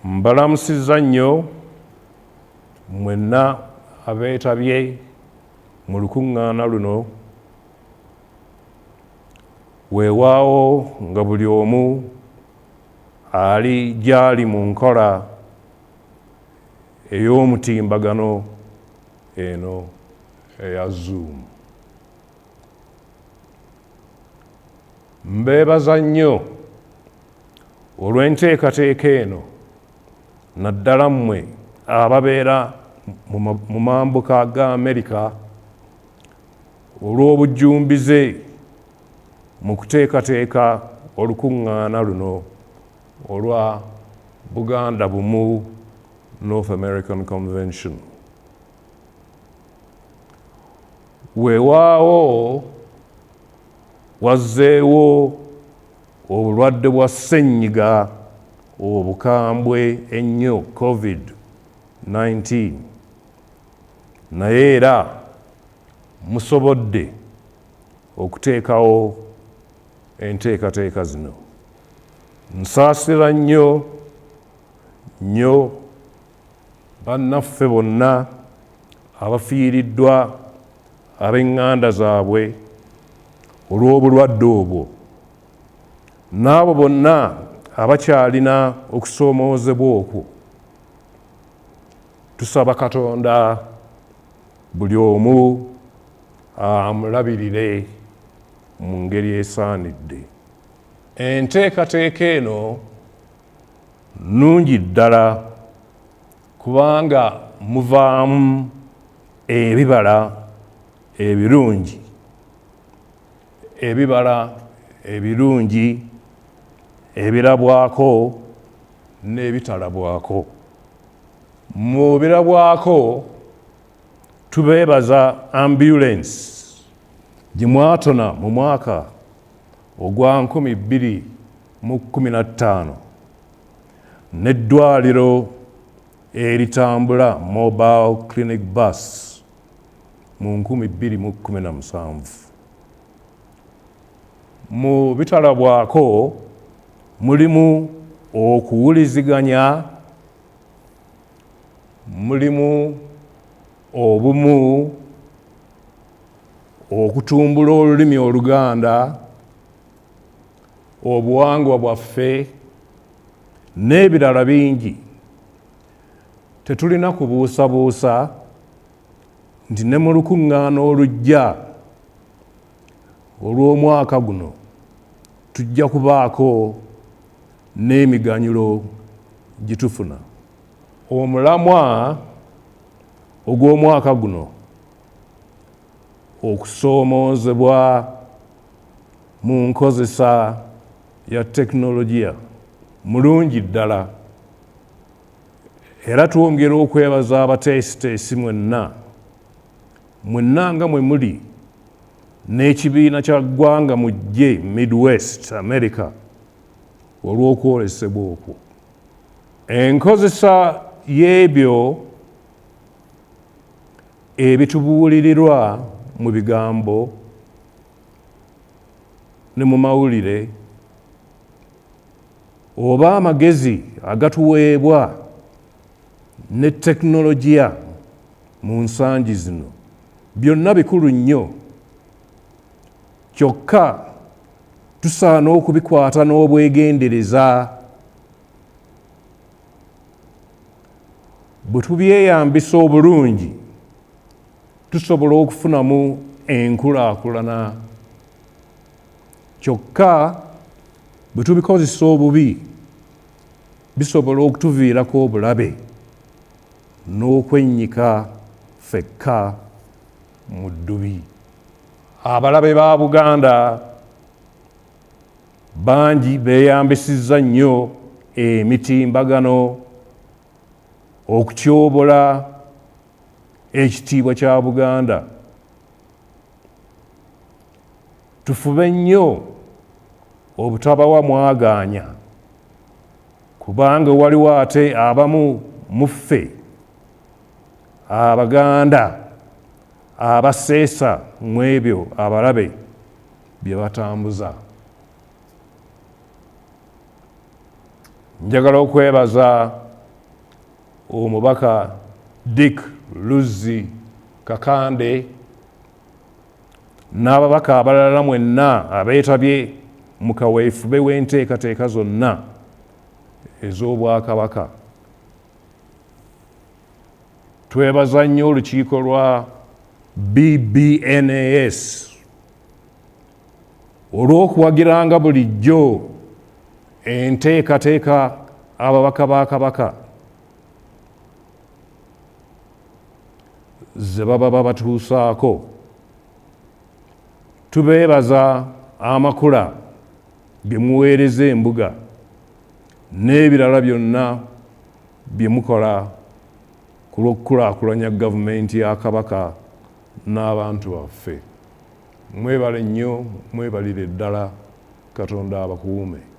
Mbalamusizza nnyo mwenna abeetabye mu lukuŋŋaana luno, weewaawo nga buli omu ali gy'ali mu nkola ey'omutimbagano eno eya Zoom. Mbeebaza nnyo olw'enteekateeka eno, naddala mmwe ababeera mu mambuka ga Amerika olw'obujjumbize mu kuteekateeka olukuŋŋaana luno olwa Buganda Bumu North American Convention. Weewaawo wazzeewo obulwadde bwa ssenyiga obukambwe ennyo COVID-19, naye era musobodde okuteekawo enteekateeka zino. Nsaasira nnyo bannaffe bonna abafiiriddwa ab'eŋŋanda zaabwe olw'obulwadde obwo, n'abo bonna abakyalina okusoomoozebwa okwo. Tusaba Katonda buli omu amulabirire mu ngeri esaanidde. Enteekateeka eno nnungi ddala kubanga muvaamu ebibala ebirungi, ebirabwako n'ebitalabwako. Mu birabwako tubeebaza ambulance gye mwatona mu mwaka ogwa 2015 n'eddwaliro eritambula mobile clinic bus mu 2017. Mu bitalabwako mulimu okuwuliziganya, mulimu obumu, okutumbula olulimi Oluganda, obuwangwa bwaffe n'ebirala bingi. Tetulina kubuusabuusa nti ne mu lukuŋŋaana olujja olw'omwaka guno tujja kubaako n'emiganyulo gye tufuna. Omulamwa ogw'omwaka guno okusoomoozebwa mu nkozesa ya tekinologiya mulungi ddala, era twongera okwebaza abateesiteesi mwenna nga mwe muli n'ekibiina kya ggwanga mujje Midwest America olw'okwolesebwa okwo. Enkozesa y'ebyo ebitubuulirirwa mu bigambo ne mu mawulire oba amagezi agatuweebwa ne tekinologiya mu nsangi zino, byonna bikulu nnyo, kyokka tusaana okubikwata n'obwegendereza. Bwe tubyeyambisa obulungi tusobola okufunamu enkulaakulana, kyokka bwe tubikozesa obubi bisobola okutuviirako obulabe n'okwennyika ffekka mu ddubi. Abalabe ba Buganda bangi beeyambisizza nnyo emitimbagano okutyobola ekitiibwa kya Buganda. Tufube nnyo obutabawa mwagaanya, kubanga waliwo ate abamu mu ffe Abaganda abaseesa mu ebyo abalabe bye batambuza. Njagala okwebaza omubaka Dick Luzzi Kakande n'ababaka abalala mwenna abeetabye mu kaweefube w'enteekateeka zonna ez'Obwakabaka. Twebaza nnyo olukiiko lwa BBNAS olw'okuwagiranga bulijjo enteekateeka ababaka ba Kabaka ze baba babatuusaako. Tubeebaza amakula ge muweereza embuga n'ebirala byonna bye mukola ku lw'okukulaakulanya gavumenti ya Kabaka n'abantu baffe. Mwebale nnyo, mwebalire ddala. Katonda abakuume.